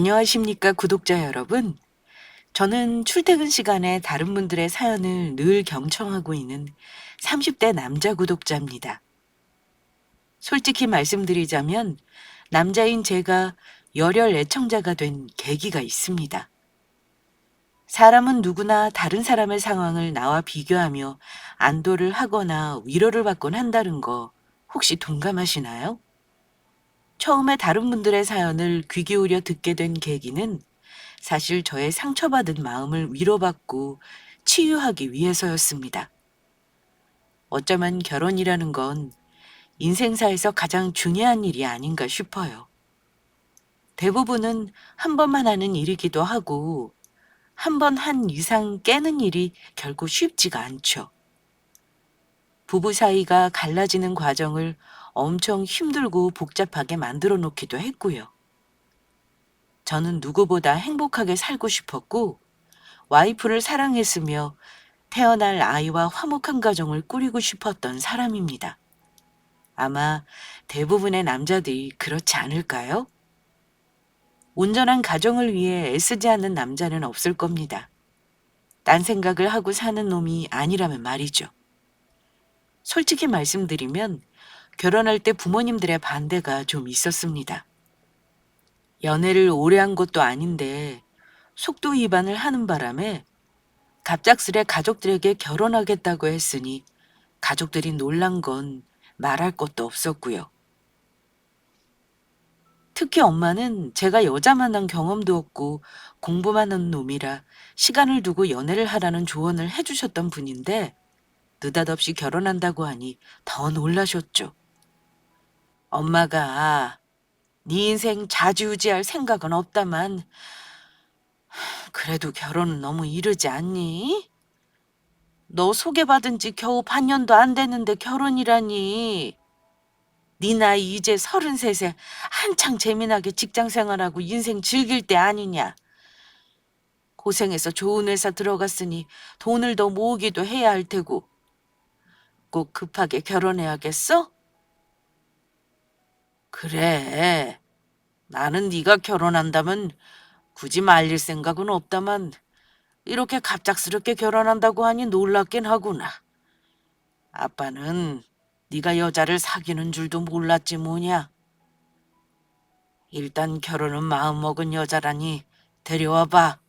안녕하십니까, 구독자 여러분. 저는 출퇴근 시간에 다른 분들의 사연을 늘 경청하고 있는 30대 남자 구독자입니다. 솔직히 말씀드리자면 남자인 제가 열혈 애청자가 된 계기가 있습니다. 사람은 누구나 다른 사람의 상황을 나와 비교하며 안도를 하거나 위로를 받곤 한다는 거 혹시 동감하시나요? 처음에 다른 분들의 사연을 귀 기울여 듣게 된 계기는 사실 저의 상처받은 마음을 위로받고 치유하기 위해서였습니다. 어쩌면 결혼이라는 건 인생사에서 가장 중요한 일이 아닌가 싶어요. 대부분은 한 번만 하는 일이기도 하고 한 번 한 이상 깨는 일이 결코 쉽지가 않죠. 부부 사이가 갈라지는 과정을 엄청 힘들고 복잡하게 만들어 놓기도 했고요. 저는 누구보다 행복하게 살고 싶었고 와이프를 사랑했으며 태어날 아이와 화목한 가정을 꾸리고 싶었던 사람입니다. 아마 대부분의 남자들이 그렇지 않을까요? 온전한 가정을 위해 애쓰지 않는 남자는 없을 겁니다. 딴 생각을 하고 사는 놈이 아니라면 말이죠. 솔직히 말씀드리면 결혼할 때 부모님들의 반대가 좀 있었습니다. 연애를 오래 한 것도 아닌데 속도 위반을 하는 바람에 갑작스레 가족들에게 결혼하겠다고 했으니 가족들이 놀란 건 말할 것도 없었고요. 특히 엄마는 제가 여자 만난 경험도 없고 공부만 한 놈이라 시간을 두고 연애를 하라는 조언을 해주셨던 분인데 느닷없이 결혼한다고 하니 더 놀라셨죠. 엄마가 네 인생 좌지우지할 생각은 없다만 그래도 결혼은 너무 이르지 않니? 너 소개받은 지 겨우 반년도 안 됐는데 결혼이라니. 네 나이 이제 33세 한창 재미나게 직장 생활하고 인생 즐길 때 아니냐. 고생해서 좋은 회사 들어갔으니 돈을 더 모으기도 해야 할 테고 꼭 급하게 결혼해야겠어? 그래. 나는 네가 결혼한다면 굳이 말릴 생각은 없다만 이렇게 갑작스럽게 결혼한다고 하니 놀랍긴 하구나. 아빠는 네가 여자를 사귀는 줄도 몰랐지 뭐냐. 일단 결혼은 마음먹은 여자라니 데려와봐.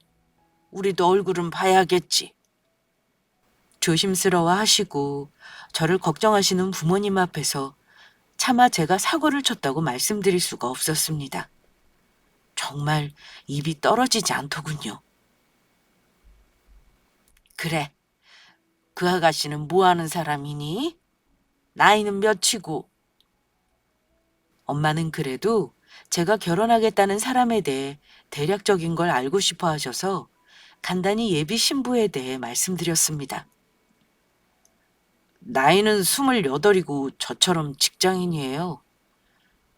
우리도 얼굴은 봐야겠지. 조심스러워 하시고 저를 걱정하시는 부모님 앞에서 차마 제가 사고를 쳤다고 말씀드릴 수가 없었습니다. 정말 입이 떨어지지 않더군요. 그래, 그 아가씨는 뭐 하는 사람이니? 나이는 몇이고? 엄마는 그래도 제가 결혼하겠다는 사람에 대해 대략적인 걸 알고 싶어 하셔서 간단히 예비 신부에 대해 말씀드렸습니다. 나이는 28이고 저처럼 직장인이에요.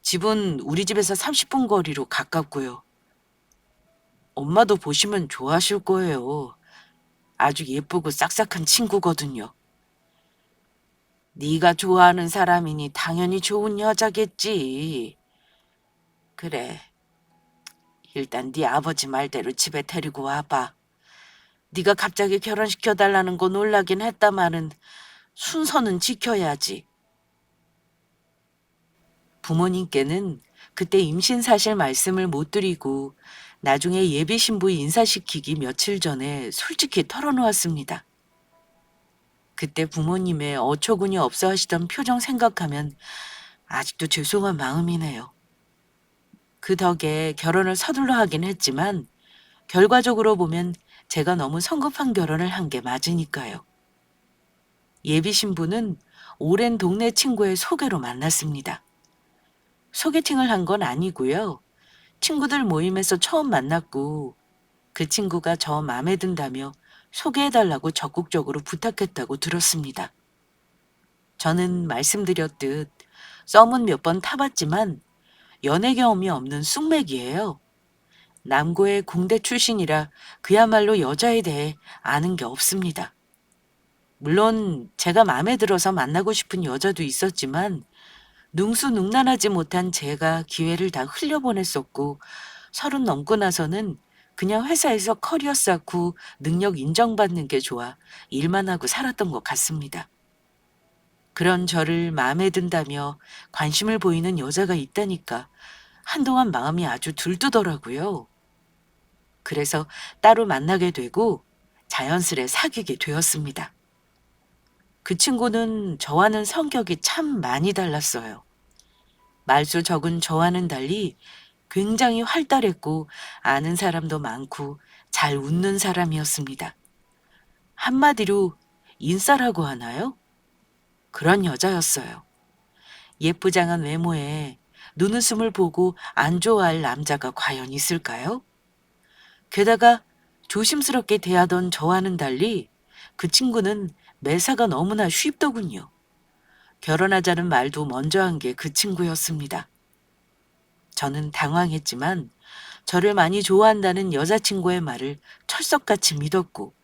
집은 우리 집에서 30분 거리로 가깝고요. 엄마도 보시면 좋아하실 거예요. 아주 예쁘고 싹싹한 친구거든요. 네가 좋아하는 사람이니 당연히 좋은 여자겠지. 그래, 일단 네 아버지 말대로 집에 데리고 와봐. 네가 갑자기 결혼시켜달라는 거 놀라긴 했다마는 순서는 지켜야지. 부모님께는 그때 임신 사실 말씀을 못 드리고 나중에 예비 신부 인사시키기 며칠 전에 솔직히 털어놓았습니다. 그때 부모님의 어처구니 없어 하시던 표정 생각하면 아직도 죄송한 마음이네요. 그 덕에 결혼을 서둘러 하긴 했지만 결과적으로 보면 제가 너무 성급한 결혼을 한 게 맞으니까요. 예비 신부는 오랜 동네 친구의 소개로 만났습니다. 소개팅을 한 건 아니고요. 친구들 모임에서 처음 만났고 그 친구가 저 마음에 든다며 소개해달라고 적극적으로 부탁했다고 들었습니다. 저는 말씀드렸듯 썸은 몇 번 타봤지만 연애 경험이 없는 쑥맥이에요. 남고의 공대 출신이라 그야말로 여자에 대해 아는 게 없습니다. 물론 제가 마음에 들어서 만나고 싶은 여자도 있었지만 능수능란하지 못한 제가 기회를 다 흘려보냈었고 서른 넘고 나서는 그냥 회사에서 커리어 쌓고 능력 인정받는 게 좋아 일만 하고 살았던 것 같습니다. 그런 저를 마음에 든다며 관심을 보이는 여자가 있다니까 한동안 마음이 아주 들뜨더라고요. 그래서 따로 만나게 되고 자연스레 사귀게 되었습니다. 그 친구는 저와는 성격이 참 많이 달랐어요. 말수 적은 저와는 달리 굉장히 활달했고 아는 사람도 많고 잘 웃는 사람이었습니다. 한마디로 인싸라고 하나요? 그런 여자였어요. 예쁘장한 외모에 눈웃음을 보고 안 좋아할 남자가 과연 있을까요? 게다가 조심스럽게 대하던 저와는 달리 그 친구는 매사가 너무나 쉽더군요. 결혼하자는 말도 먼저 한 게 그 친구였습니다. 저는 당황했지만 저를 많이 좋아한다는 여자친구의 말을 철석같이 믿었고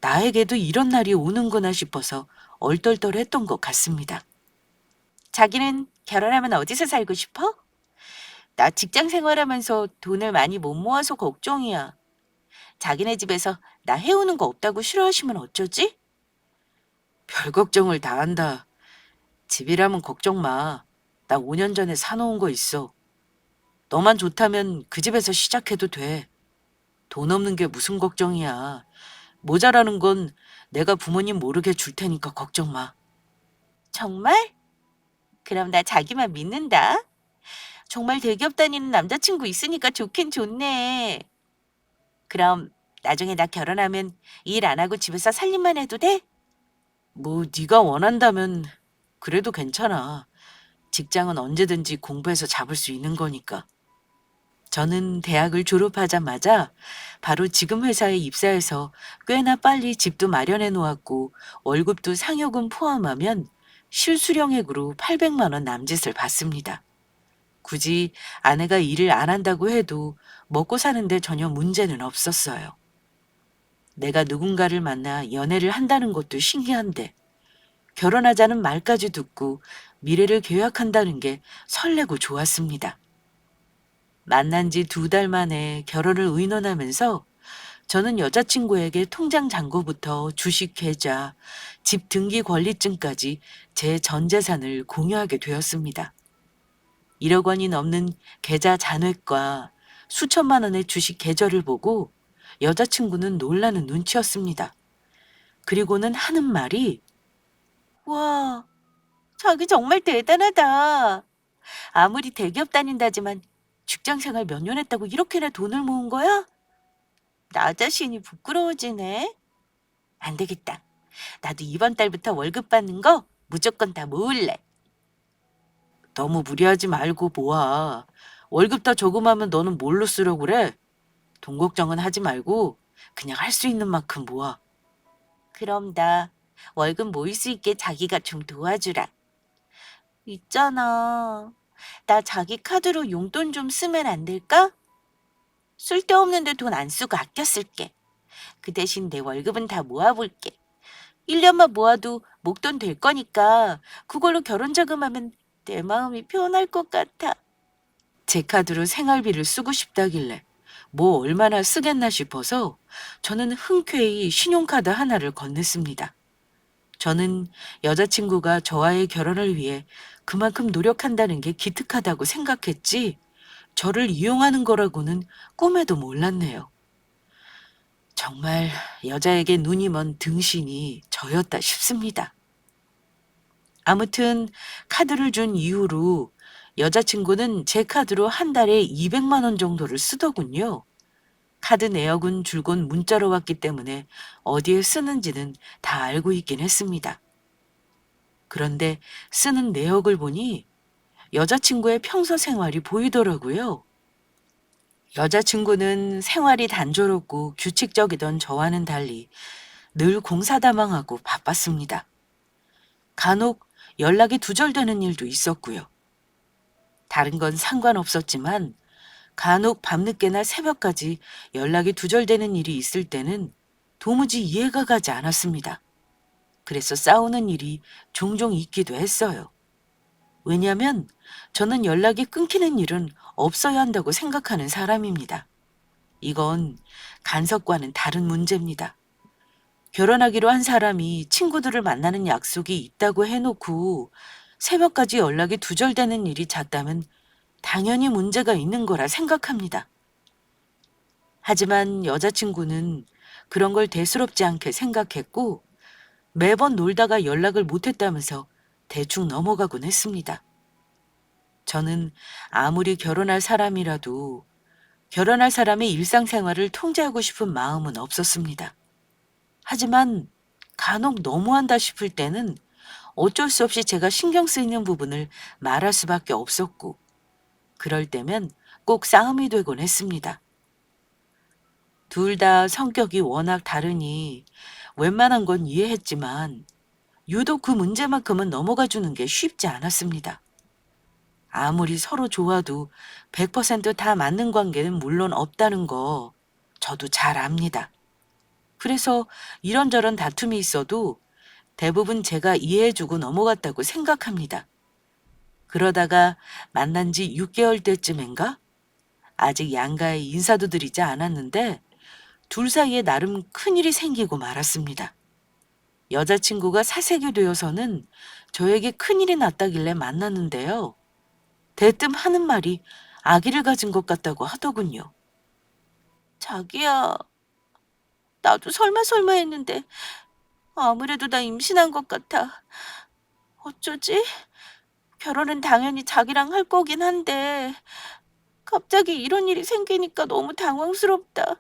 나에게도 이런 날이 오는구나 싶어서 얼떨떨했던 것 같습니다. 자기는 결혼하면 어디서 살고 싶어? 나 직장 생활하면서 돈을 많이 못 모아서 걱정이야. 자기네 집에서 나 해오는 거 없다고 싫어하시면 어쩌지? 별 걱정을 다 한다. 집이라면 걱정 마. 나 5년 전에 사놓은 거 있어. 너만 좋다면 그 집에서 시작해도 돼. 돈 없는 게 무슨 걱정이야. 모자라는 건 내가 부모님 모르게 줄 테니까 걱정 마. 정말? 그럼 나 자기만 믿는다. 정말 대기업 다니는 남자친구 있으니까 좋긴 좋네. 그럼 나중에 나 결혼하면 일 안 하고 집에서 살림만 해도 돼? 뭐 네가 원한다면 그래도 괜찮아. 직장은 언제든지 공부해서 잡을 수 있는 거니까. 저는 대학을 졸업하자마자 바로 지금 회사에 입사해서 꽤나 빨리 집도 마련해 놓았고 월급도 상여금 포함하면 실수령액으로 800만 원 남짓을 받습니다. 굳이 아내가 일을 안 한다고 해도 먹고 사는데 전혀 문제는 없었어요. 내가 누군가를 만나 연애를 한다는 것도 신기한데 결혼하자는 말까지 듣고 미래를 계획한다는 게 설레고 좋았습니다. 만난 지 2달 만에 결혼을 의논하면서 저는 여자친구에게 통장 잔고부터 주식 계좌, 집 등기 권리증까지 제 전 재산을 공유하게 되었습니다. 1억 원이 넘는 계좌 잔액과 수천만 원의 주식 계좌를 보고 여자친구는 놀라는 눈치였습니다. 그리고는 하는 말이 와, 자기 정말 대단하다. 아무리 대기업 다닌다지만 직장 생활 몇 년 했다고 이렇게나 돈을 모은 거야? 나 자신이 부끄러워지네. 안 되겠다. 나도 이번 달부터 월급 받는 거 무조건 다 모을래. 너무 무리하지 말고 모아. 월급 다 저금하면 너는 뭘로 쓰려고 그래? 돈 걱정은 하지 말고 그냥 할 수 있는 만큼 모아. 그럼 나 월급 모일 수 있게 자기가 좀 도와주라. 있잖아. 나 자기 카드로 용돈 좀 쓰면 안 될까? 쓸데없는데 돈 안 쓰고 아껴 쓸게. 그 대신 내 월급은 다 모아볼게. 1년만 모아도 목돈 될 거니까 그걸로 결혼 자금하면 내 마음이 편할 것 같아. 제 카드로 생활비를 쓰고 싶다길래 뭐 얼마나 쓰겠나 싶어서 저는 흔쾌히 신용카드 하나를 건넸습니다. 저는 여자친구가 저와의 결혼을 위해 그만큼 노력한다는 게 기특하다고 생각했지 저를 이용하는 거라고는 꿈에도 몰랐네요. 정말 여자에게 눈이 먼 등신이 저였다 싶습니다. 아무튼 카드를 준 이후로 여자친구는 제 카드로 한 달에 200만 원 정도를 쓰더군요. 카드 내역은 줄곧 문자로 왔기 때문에 어디에 쓰는지는 다 알고 있긴 했습니다. 그런데 쓰는 내역을 보니 여자친구의 평소 생활이 보이더라고요. 여자친구는 생활이 단조롭고 규칙적이던 저와는 달리 늘 공사다망하고 바빴습니다. 간혹 연락이 두절되는 일도 있었고요. 다른 건 상관없었지만 간혹 밤늦게나 새벽까지 연락이 두절되는 일이 있을 때는 도무지 이해가 가지 않았습니다. 그래서 싸우는 일이 종종 있기도 했어요. 왜냐면 저는 연락이 끊기는 일은 없어야 한다고 생각하는 사람입니다. 이건 간섭과는 다른 문제입니다. 결혼하기로 한 사람이 친구들을 만나는 약속이 있다고 해놓고 새벽까지 연락이 두절되는 일이 잦다면 당연히 문제가 있는 거라 생각합니다. 하지만 여자친구는 그런 걸 대수롭지 않게 생각했고 매번 놀다가 연락을 못했다면서 대충 넘어가곤 했습니다. 저는 아무리 결혼할 사람이라도 결혼할 사람의 일상생활을 통제하고 싶은 마음은 없었습니다. 하지만 간혹 너무한다 싶을 때는 어쩔 수 없이 제가 신경 쓰이는 부분을 말할 수밖에 없었고, 그럴 때면 꼭 싸움이 되곤 했습니다. 둘 다 성격이 워낙 다르니 웬만한 건 이해했지만 유독 그 문제만큼은 넘어가 주는 게 쉽지 않았습니다. 아무리 서로 좋아도 100%다 맞는 관계는 물론 없다는 거 저도 잘 압니다. 그래서 이런저런 다툼이 있어도 대부분 제가 이해해주고 넘어갔다고 생각합니다. 그러다가 만난 지 6개월 때쯤인가? 아직 양가에 인사도 드리지 않았는데 둘 사이에 나름 큰일이 생기고 말았습니다. 여자친구가 사색이 되어서는 저에게 큰일이 났다길래 만났는데요. 대뜸 하는 말이 아기를 가진 것 같다고 하더군요. 자기야, 나도 설마 했는데 아무래도 나 임신한 것 같아. 어쩌지? 결혼은 당연히 자기랑 할 거긴 한데 갑자기 이런 일이 생기니까 너무 당황스럽다.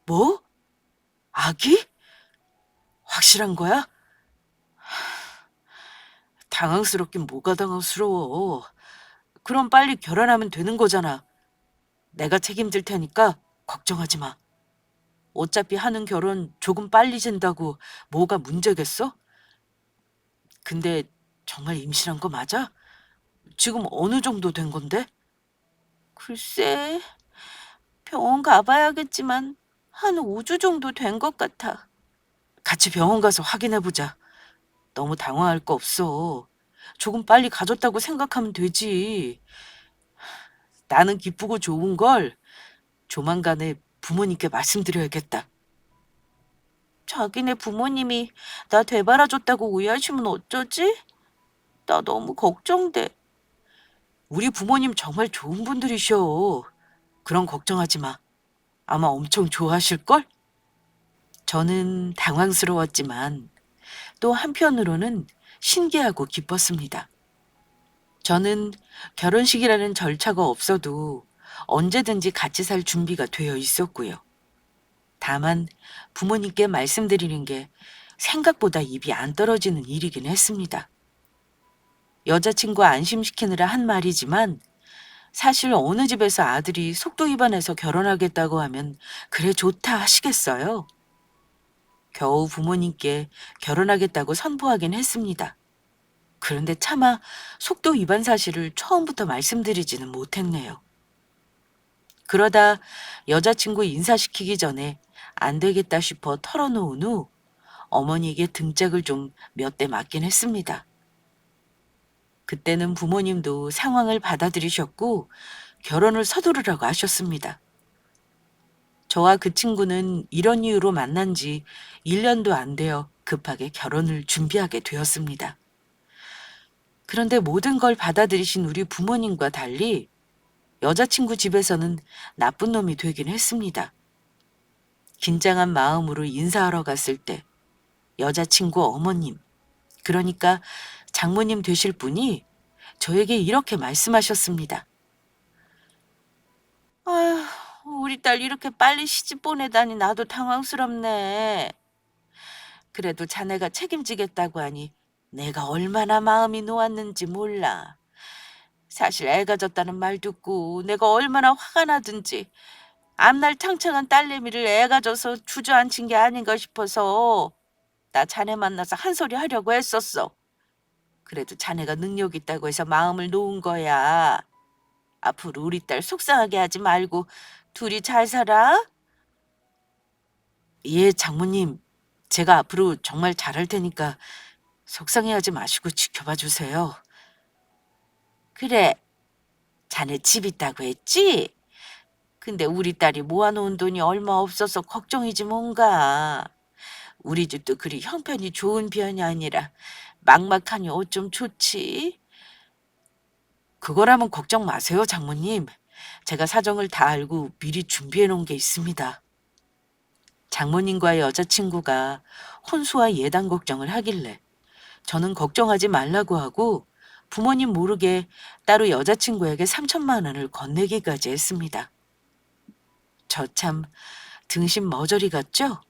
뭐? 아기? 확실한 거야? 당황스럽긴 뭐가 당황스러워. 그럼 빨리 결혼하면 되는 거잖아. 내가 책임질 테니까 걱정하지 마. 어차피 하는 결혼 조금 빨리 진다고 뭐가 문제겠어? 근데 정말 임신한 거 맞아? 지금 어느 정도 된 건데? 글쎄, 병원 가봐야겠지만 한 5주 정도 된 것 같아. 같이 병원 가서 확인해 보자. 너무 당황할 거 없어. 조금 빨리 가졌다고 생각하면 되지. 나는 기쁘고 좋은 걸 조만간에 부모님께 말씀드려야겠다. 자기네 부모님이 나 되바라줬다고 오해하시면 어쩌지? 나 너무 걱정돼. 우리 부모님 정말 좋은 분들이셔. 그런 걱정하지 마. 아마 엄청 좋아하실걸? 저는 당황스러웠지만 또 한편으로는 신기하고 기뻤습니다. 저는 결혼식이라는 절차가 없어도 언제든지 같이 살 준비가 되어 있었고요. 다만 부모님께 말씀드리는 게 생각보다 입이 안 떨어지는 일이긴 했습니다. 여자친구 안심시키느라 한 말이지만 사실 어느 집에서 아들이 속도 위반해서 결혼하겠다고 하면 그래 좋다 하시겠어요? 겨우 부모님께 결혼하겠다고 선포하긴 했습니다. 그런데 차마 속도 위반 사실을 처음부터 말씀드리지는 못했네요. 그러다 여자친구 인사시키기 전에 안 되겠다 싶어 털어놓은 후 어머니에게 등짝을 좀 몇 대 맞긴 했습니다. 그때는 부모님도 상황을 받아들이셨고 결혼을 서두르라고 하셨습니다. 저와 그 친구는 이런 이유로 만난 지 1년도 안 되어 급하게 결혼을 준비하게 되었습니다. 그런데 모든 걸 받아들이신 우리 부모님과 달리 여자친구 집에서는 나쁜 놈이 되긴 했습니다. 긴장한 마음으로 인사하러 갔을 때 여자친구 어머님, 그러니까 장모님 되실 분이 저에게 이렇게 말씀하셨습니다. 아휴, 우리 딸 이렇게 빨리 시집 보내다니 나도 당황스럽네. 그래도 자네가 책임지겠다고 하니 내가 얼마나 마음이 놓았는지 몰라. 사실 애가 졌다는 말 듣고 내가 얼마나 화가 나든지 앞날 창창한 딸내미를 애가 져서 주저앉힌 게 아닌가 싶어서 나 자네 만나서 한 소리 하려고 했었어. 그래도 자네가 능력 있다고 해서 마음을 놓은 거야. 앞으로 우리 딸 속상하게 하지 말고 둘이 잘 살아? 예, 장모님. 제가 앞으로 정말 잘할 테니까 속상해하지 마시고 지켜봐 주세요. 그래, 자네 집 있다고 했지? 근데 우리 딸이 모아놓은 돈이 얼마 없어서 걱정이지 뭔가. 우리 집도 그리 형편이 좋은 편이 아니라 막막하니 어쩜 좋지? 그거라면 걱정 마세요, 장모님. 제가 사정을 다 알고 미리 준비해 놓은 게 있습니다. 장모님과의 여자친구가 혼수와 예단 걱정을 하길래 저는 걱정하지 말라고 하고 부모님 모르게 따로 여자친구에게 3천만 원을 건네기까지 했습니다. 저 참 등신 머저리 같죠?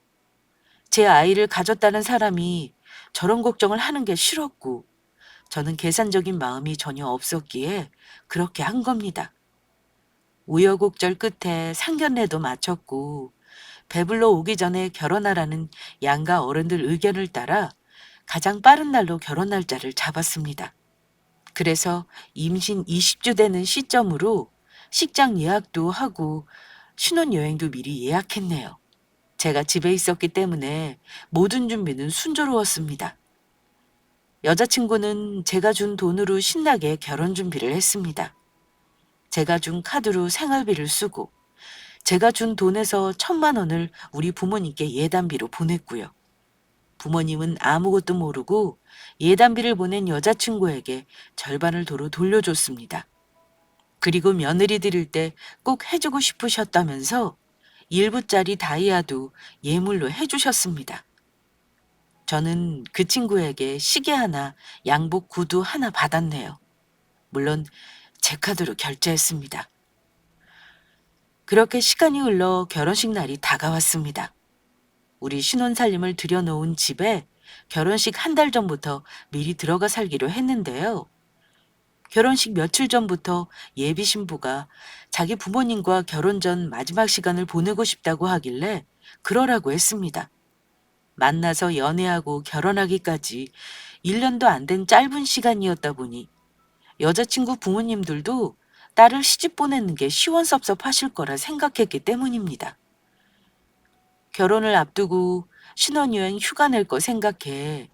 제 아이를 가졌다는 사람이 저런 걱정을 하는 게 싫었고 저는 계산적인 마음이 전혀 없었기에 그렇게 한 겁니다. 우여곡절 끝에 상견례도 마쳤고 배불러 오기 전에 결혼하라는 양가 어른들 의견을 따라 가장 빠른 날로 결혼 날짜를 잡았습니다. 그래서 임신 20주 되는 시점으로 식장 예약도 하고 신혼여행도 미리 예약했네요. 제가 집에 있었기 때문에 모든 준비는 순조로웠습니다. 여자친구는 제가 준 돈으로 신나게 결혼 준비를 했습니다. 제가 준 카드로 생활비를 쓰고 제가 준 돈에서 1,000만 원을 우리 부모님께 예단비로 보냈고요. 부모님은 아무것도 모르고 예단비를 보낸 여자친구에게 절반을 도로 돌려줬습니다. 그리고 며느리 드릴 때 꼭 해주고 싶으셨다면서 1부짜리 다이아도 예물로 해주셨습니다. 저는 그 친구에게 시계 하나, 양복 구두 하나 받았네요. 물론 제 카드로 결제했습니다. 그렇게 시간이 흘러 결혼식 날이 다가왔습니다. 우리 신혼살림을 들여놓은 집에 결혼식 한 달 전부터 미리 들어가 살기로 했는데요. 결혼식 며칠 전부터 예비 신부가 자기 부모님과 결혼 전 마지막 시간을 보내고 싶다고 하길래 그러라고 했습니다. 만나서 연애하고 결혼하기까지 1년도 안 된 짧은 시간이었다 보니 여자친구 부모님들도 딸을 시집 보내는 게 시원섭섭하실 거라 생각했기 때문입니다. 결혼을 앞두고 신혼여행 휴가 낼 거 생각해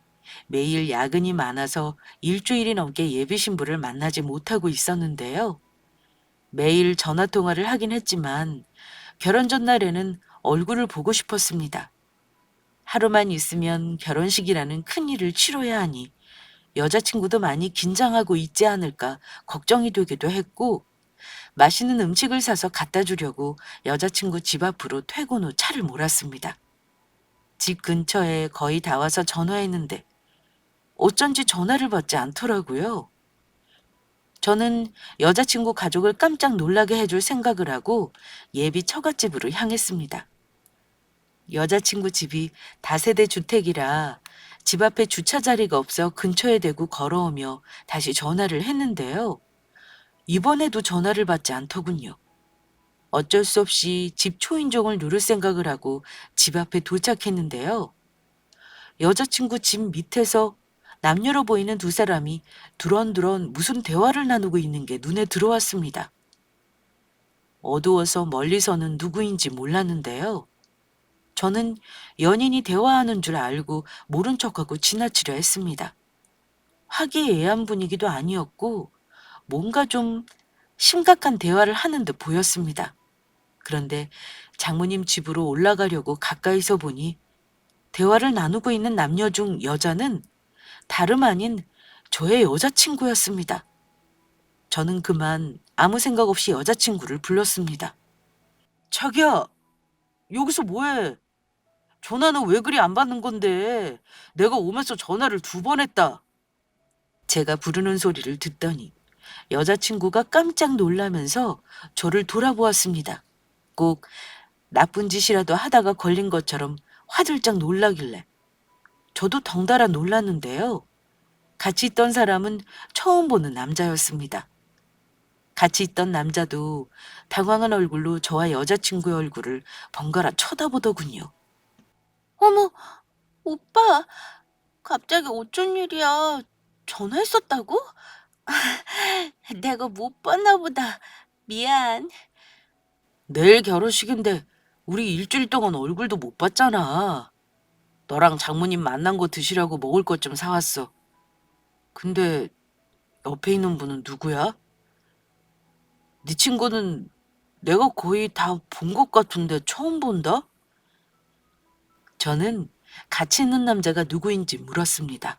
매일 야근이 많아서 일주일이 넘게 예비 신부를 만나지 못하고 있었는데요. 매일 전화통화를 하긴 했지만 결혼 전날에는 얼굴을 보고 싶었습니다. 하루만 있으면 결혼식이라는 큰 일을 치러야 하니 여자친구도 많이 긴장하고 있지 않을까 걱정이 되기도 했고 맛있는 음식을 사서 갖다 주려고 여자친구 집 앞으로 퇴근 후 차를 몰았습니다. 집 근처에 거의 다 와서 전화했는데 어쩐지 전화를 받지 않더라고요. 저는 여자친구 가족을 깜짝 놀라게 해줄 생각을 하고 예비 처갓집으로 향했습니다. 여자친구 집이 다세대 주택이라 집 앞에 주차 자리가 없어 근처에 대고 걸어오며 다시 전화를 했는데요. 이번에도 전화를 받지 않더군요. 어쩔 수 없이 집 초인종을 누를 생각을 하고 집 앞에 도착했는데요. 여자친구 집 밑에서 남녀로 보이는 두 사람이 두런두런 무슨 대화를 나누고 있는 게 눈에 들어왔습니다. 어두워서 멀리서는 누구인지 몰랐는데요. 저는 연인이 대화하는 줄 알고 모른 척하고 지나치려 했습니다. 화기애애한 분위기도 아니었고 뭔가 좀 심각한 대화를 하는 듯 보였습니다. 그런데 장모님 집으로 올라가려고 가까이서 보니 대화를 나누고 있는 남녀 중 여자는 다름 아닌 저의 여자친구였습니다. 저는 그만 아무 생각 없이 여자친구를 불렀습니다. 자기야, 여기서 뭐해? 전화는 왜 그리 안 받는 건데? 내가 오면서 전화를 2번 했다. 제가 부르는 소리를 듣더니 여자친구가 깜짝 놀라면서 저를 돌아보았습니다. 꼭 나쁜 짓이라도 하다가 걸린 것처럼 화들짝 놀라길래 저도 덩달아 놀랐는데요. 같이 있던 사람은 처음 보는 남자였습니다. 같이 있던 남자도 당황한 얼굴로 저와 여자친구의 얼굴을 번갈아 쳐다보더군요. 어머, 오빠, 갑자기 어쩐 일이야? 전화했었다고? 내가 못 봤나 보다. 미안. 내일 결혼식인데 우리 일주일 동안 얼굴도 못 봤잖아. 너랑 장모님 만난 거 드시라고 먹을 것 좀 사왔어. 근데 옆에 있는 분은 누구야? 네 친구는 내가 거의 다 본 것 같은데 처음 본다? 저는 같이 있는 남자가 누구인지 물었습니다.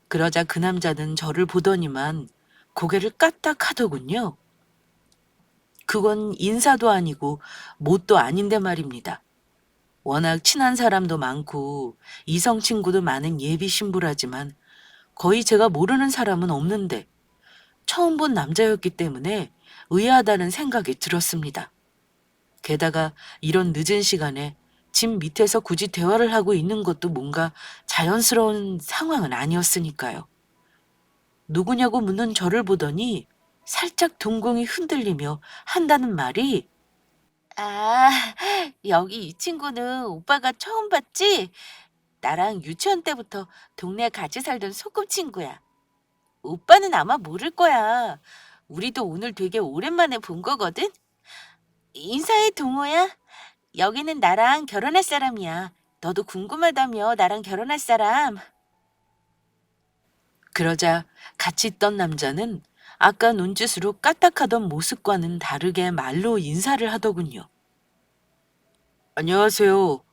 그러자 그 남자는 저를 보더니만 고개를 까딱 하더군요. 그건 인사도 아니고 뭣도 아닌데 말입니다. 워낙 친한 사람도 많고 이성 친구도 많은 예비 신부라지만 거의 제가 모르는 사람은 없는데 처음 본 남자였기 때문에 의아하다는 생각이 들었습니다. 게다가 이런 늦은 시간에 집 밑에서 굳이 대화를 하고 있는 것도 뭔가 자연스러운 상황은 아니었으니까요. 누구냐고 묻는 저를 보더니 살짝 둥근히 흔들리며 한다는 말이 아, 여기 이 친구는 오빠가 처음 봤지? 나랑 유치원 때부터 동네 같이 살던 소꿉친구야. 오빠는 아마 모를 거야. 우리도 오늘 되게 오랜만에 본 거거든? 인사해, 동호야. 여기는 나랑 결혼할 사람이야. 너도 궁금하다며, 나랑 결혼할 사람. 그러자 같이 있던 남자는 아까 눈짓으로 까딱하던 모습과는 다르게 말로 인사를 하더군요. 안녕하세요.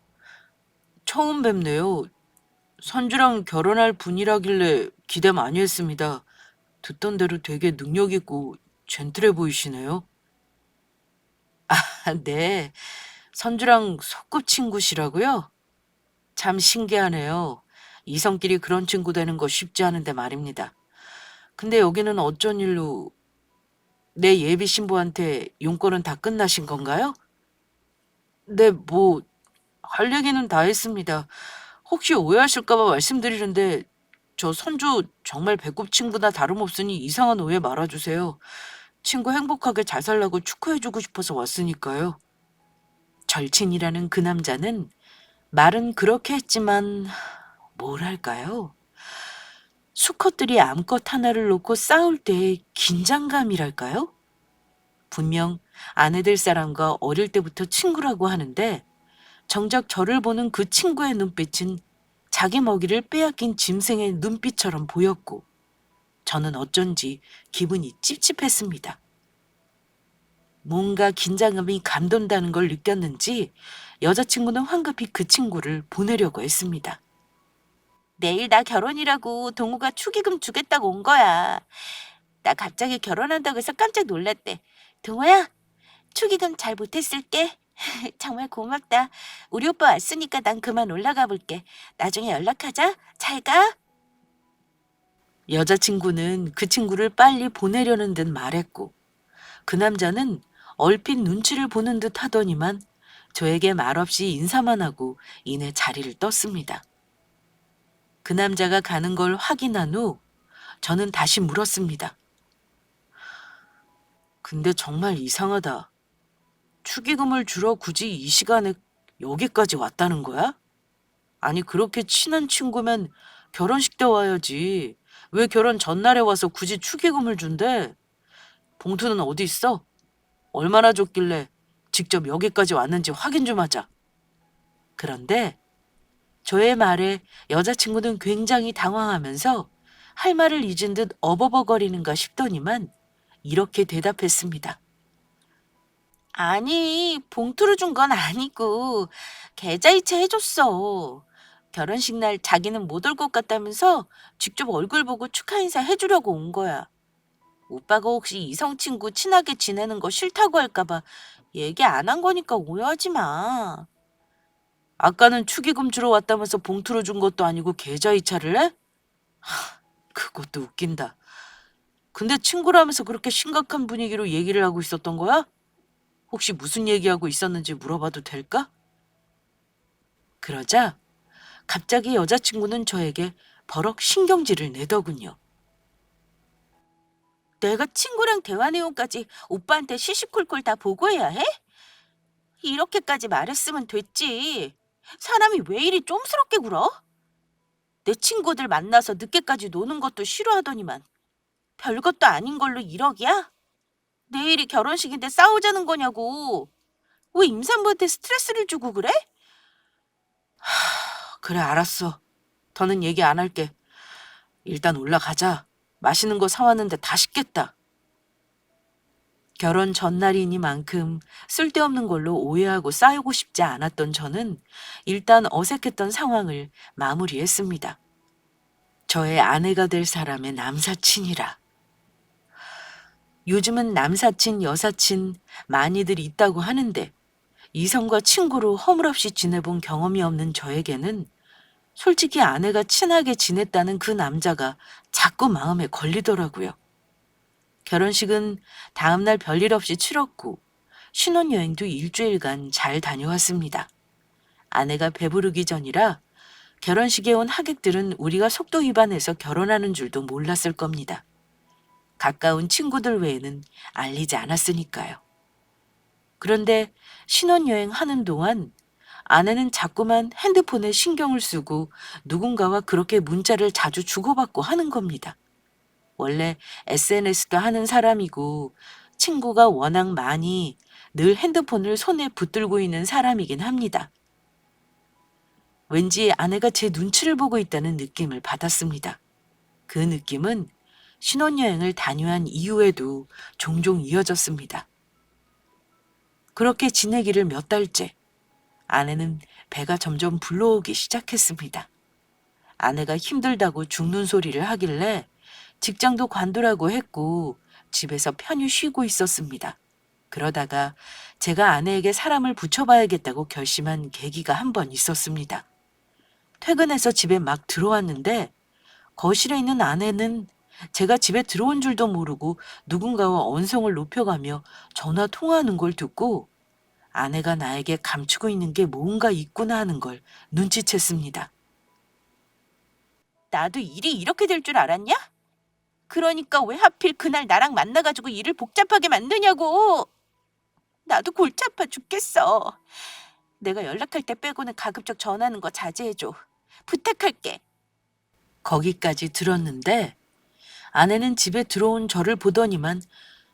처음 뵙네요. 선주랑 결혼할 분이라길래 기대 많이 했습니다. 듣던 대로 되게 능력 있고 젠틀해 보이시네요. 아, 네. 선주랑 소꿉친구시라고요? 참 신기하네요. 이성끼리 그런 친구 되는 거 쉽지 않은데 말입니다. 근데 여기는 어쩐 일로 내 예비 신부한테 용건은 다 끝나신 건가요? 네, 뭐 할 얘기는 다 했습니다. 혹시 오해하실까 봐 말씀드리는데 저 선주 정말 배꼽 친구나 다름없으니 이상한 오해 말아주세요. 친구 행복하게 잘 살라고 축하해주고 싶어서 왔으니까요. 절친이라는 그 남자는 말은 그렇게 했지만 뭘 할까요? 수컷들이 암컷 하나를 놓고 싸울 때의 긴장감이랄까요? 분명 아내들 사람과 어릴 때부터 친구라고 하는데 정작 저를 보는 그 친구의 눈빛은 자기 먹이를 빼앗긴 짐승의 눈빛처럼 보였고 저는 어쩐지 기분이 찝찝했습니다. 뭔가 긴장감이 감돈다는 걸 느꼈는지 여자친구는 황급히 그 친구를 보내려고 했습니다. 내일 나 결혼이라고 동우가 축의금 주겠다고 온 거야. 나 갑자기 결혼한다고 해서 깜짝 놀랐대. 동호야, 축의금 잘 못했을게. 정말 고맙다. 우리 오빠 왔으니까 난 그만 올라가 볼게. 나중에 연락하자. 잘 가. 여자친구는 그 친구를 빨리 보내려는 듯 말했고 그 남자는 얼핏 눈치를 보는 듯 하더니만 저에게 말없이 인사만 하고 이내 자리를 떴습니다. 그 남자가 가는 걸 확인한 후 저는 다시 물었습니다. 근데 정말 이상하다. 축의금을 주러 굳이 이 시간에 여기까지 왔다는 거야? 아니, 그렇게 친한 친구면 결혼식 때 와야지. 왜 결혼 전날에 와서 굳이 축의금을 준대? 봉투는 어디 있어? 얼마나 줬길래 직접 여기까지 왔는지 확인 좀 하자. 그런데 저의 말에 여자친구는 굉장히 당황하면서 할 말을 잊은 듯 어버버거리는가 싶더니만 이렇게 대답했습니다. 아니, 봉투를 준 건 아니고 계좌이체 해줬어. 결혼식 날 자기는 못 올 것 같다면서 직접 얼굴 보고 축하 인사 해주려고 온 거야. 오빠가 혹시 이성 친구 친하게 지내는 거 싫다고 할까 봐 얘기 안 한 거니까 오해하지 마. 아까는 축의금 주러 왔다면서 봉투로 준 것도 아니고 계좌이체를 해? 그것도 웃긴다. 근데 친구라면서 그렇게 심각한 분위기로 얘기를 하고 있었던 거야? 혹시 무슨 얘기하고 있었는지 물어봐도 될까? 그러자 갑자기 여자친구는 저에게 버럭 신경질을 내더군요. 내가 친구랑 대화 내용까지 오빠한테 시시콜콜 다 보고해야 해? 이렇게까지 말했으면 됐지. 사람이 왜 이리 쫌스럽게 굴어? 내 친구들 만나서 늦게까지 노는 것도 싫어하더니만 별것도 아닌 걸로 1억이야? 내일이 결혼식인데 싸우자는 거냐고. 왜 임산부한테 스트레스를 주고 그래? 그래, 알았어. 더는 얘기 안 할게. 일단 올라가자. 맛있는 거 사왔는데 다 식겠다. 결혼 전날이니만큼 쓸데없는 걸로 오해하고 싸우고 싶지 않았던 저는 일단 어색했던 상황을 마무리했습니다. 저의 아내가 될 사람의 남사친이라. 요즘은 남사친, 여사친 많이들 있다고 하는데 이성과 친구로 허물없이 지내본 경험이 없는 저에게는 솔직히 아내가 친하게 지냈다는 그 남자가 자꾸 마음에 걸리더라고요. 결혼식은 다음날 별일 없이 치렀고 신혼여행도 일주일간 잘 다녀왔습니다. 아내가 배부르기 전이라 결혼식에 온 하객들은 우리가 속도 위반해서 결혼하는 줄도 몰랐을 겁니다. 가까운 친구들 외에는 알리지 않았으니까요. 그런데 신혼여행 하는 동안 아내는 자꾸만 핸드폰에 신경을 쓰고 누군가와 그렇게 문자를 자주 주고받고 하는 겁니다. 원래 SNS도 하는 사람이고 친구가 워낙 많이 늘 핸드폰을 손에 붙들고 있는 사람이긴 합니다. 왠지 아내가 제 눈치를 보고 있다는 느낌을 받았습니다. 그 느낌은 신혼여행을 다녀한 이후에도 종종 이어졌습니다. 그렇게 지내기를 몇 달째 아내는 배가 점점 불러오기 시작했습니다. 아내가 힘들다고 죽는 소리를 하길래 직장도 관두라고 했고 집에서 편히 쉬고 있었습니다. 그러다가 제가 아내에게 사람을 붙여봐야겠다고 결심한 계기가 한 번 있었습니다. 퇴근해서 집에 막 들어왔는데 거실에 있는 아내는 제가 집에 들어온 줄도 모르고 누군가와 언성을 높여가며 전화 통화하는 걸 듣고 아내가 나에게 감추고 있는 게 뭔가 있구나 하는 걸 눈치챘습니다. 나도 일이 이렇게 될 줄 알았냐? 그러니까 왜 하필 그날 나랑 만나가지고 일을 복잡하게 만드냐고. 나도 골치 아파 죽겠어. 내가 연락할 때 빼고는 가급적 전화하는 거 자제해줘. 부탁할게. 거기까지 들었는데 아내는 집에 들어온 저를 보더니만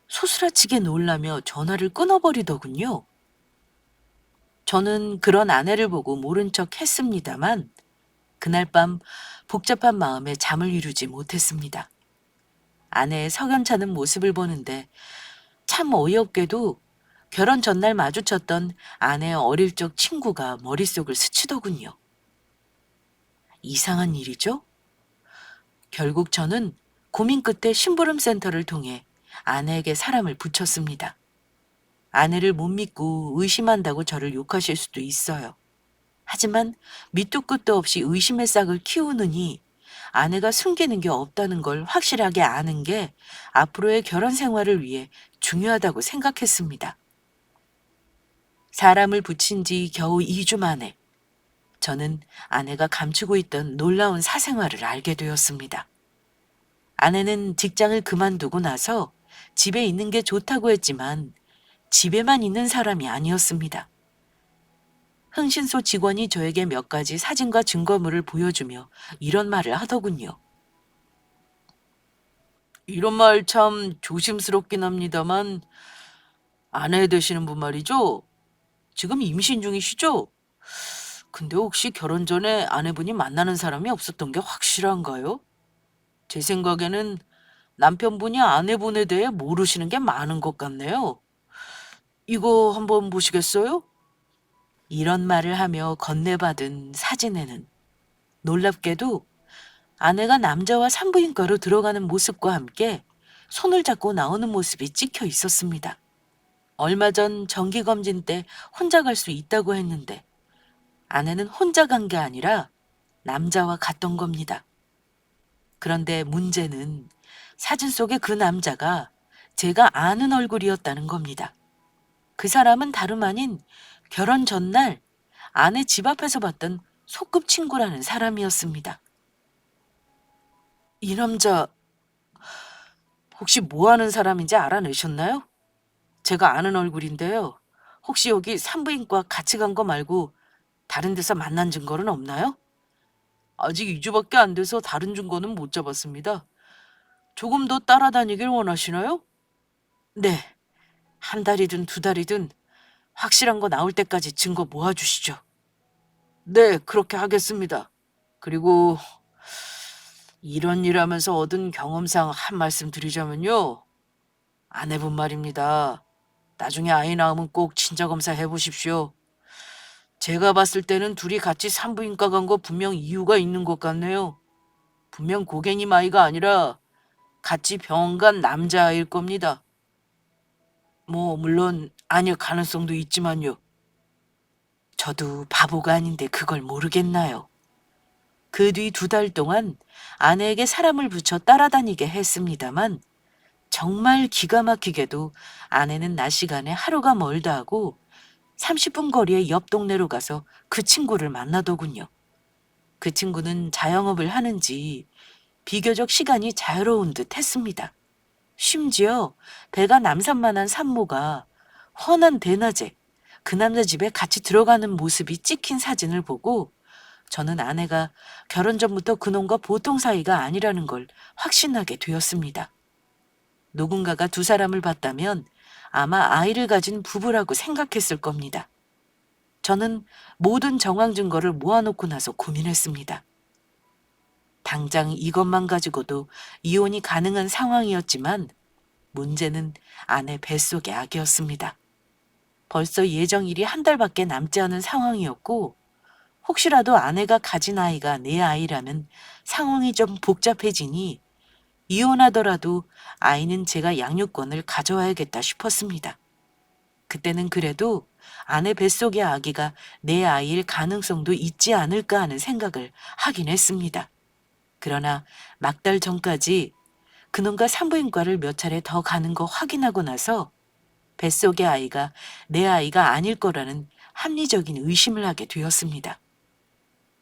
소스라치게 놀라며 전화를 끊어버리더군요. 저는 그런 아내를 보고 모른 척 했습니다만 그날 밤 복잡한 마음에 잠을 이루지 못했습니다. 아내의 석연찮은 모습을 보는데 참 어이없게도 결혼 전날 마주쳤던 아내의 어릴 적 친구가 머릿속을 스치더군요. 이상한 일이죠? 결국 저는 고민 끝에 심부름센터를 통해 아내에게 사람을 붙였습니다. 아내를 못 믿고 의심한다고 저를 욕하실 수도 있어요. 하지만 밑도 끝도 없이 의심의 싹을 키우느니 아내가 숨기는 게 없다는 걸 확실하게 아는 게 앞으로의 결혼 생활을 위해 중요하다고 생각했습니다. 사람을 붙인 지 겨우 2주 만에 저는 아내가 감추고 있던 놀라운 사생활을 알게 되었습니다. 아내는 직장을 그만두고 나서 집에 있는 게 좋다고 했지만 집에만 있는 사람이 아니었습니다. 흥신소 직원이 저에게 몇 가지 사진과 증거물을 보여주며 이런 말을 하더군요. 이런 말 참 조심스럽긴 합니다만 아내 되시는 분 말이죠? 지금 임신 중이시죠? 근데 혹시 결혼 전에 아내분이 만나는 사람이 없었던 게 확실한가요? 제 생각에는 남편분이 아내분에 대해 모르시는 게 많은 것 같네요. 이거 한번 보시겠어요? 이런 말을 하며 건네받은 사진에는 놀랍게도 아내가 남자와 산부인과로 들어가는 모습과 함께 손을 잡고 나오는 모습이 찍혀 있었습니다. 얼마 전 정기검진 때 혼자 갈 수 있다고 했는데 아내는 혼자 간 게 아니라 남자와 갔던 겁니다. 그런데 문제는 사진 속의 그 남자가 제가 아는 얼굴이었다는 겁니다. 그 사람은 다름 아닌 결혼 전날 아내 집 앞에서 봤던 소꿉친구라는 사람이었습니다. 이 남자 혹시 뭐 하는 사람인지 알아내셨나요? 제가 아는 얼굴인데요. 혹시 여기 산부인과 같이 간 거 말고 다른 데서 만난 증거는 없나요? 아직 2주밖에 안 돼서 다른 증거는 못 잡았습니다. 조금 더 따라다니길 원하시나요? 네, 한 달이든 2달이든 확실한 거 나올 때까지 증거 모아주시죠. 네, 그렇게 하겠습니다. 그리고 이런 일 하면서 얻은 경험상 한 말씀 드리자면요. 아내분 말입니다. 나중에 아이 낳으면 꼭 친자검사 해보십시오. 제가 봤을 때는 둘이 같이 산부인과 간 거 분명 이유가 있는 것 같네요. 분명 고객님 아이가 아니라 같이 병원 간 남자아이일 겁니다. 물론 아닐 가능성도 있지만요. 저도 바보가 아닌데 그걸 모르겠나요? 그 뒤 2달 동안 아내에게 사람을 붙여 따라다니게 했습니다만 정말 기가 막히게도 아내는 낮 시간에 하루가 멀다 하고 30분 거리의 옆 동네로 가서 그 친구를 만나더군요. 그 친구는 자영업을 하는지 비교적 시간이 자유로운 듯 했습니다. 심지어 배가 남산만한 산모가 훤한 대낮에 그 남자 집에 같이 들어가는 모습이 찍힌 사진을 보고 저는 아내가 결혼 전부터 그놈과 보통 사이가 아니라는 걸 확신하게 되었습니다. 누군가가 2사람을 봤다면 아마 아이를 가진 부부라고 생각했을 겁니다. 저는 모든 정황 증거를 모아놓고 나서 고민했습니다. 당장 이것만 가지고도 이혼이 가능한 상황이었지만 문제는 아내 뱃속의 아기였습니다. 벌써 예정일이 1달밖에 남지 않은 상황이었고 혹시라도 아내가 가진 아이가 내 아이라면 상황이 좀 복잡해지니 이혼하더라도 아이는 제가 양육권을 가져와야겠다 싶었습니다. 그때는 그래도 아내 뱃속의 아기가 내 아이일 가능성도 있지 않을까 하는 생각을 하긴 했습니다. 그러나 막달 전까지 그놈과 산부인과를 몇 차례 더 가는 거 확인하고 나서 뱃속의 아이가 내 아이가 아닐 거라는 합리적인 의심을 하게 되었습니다.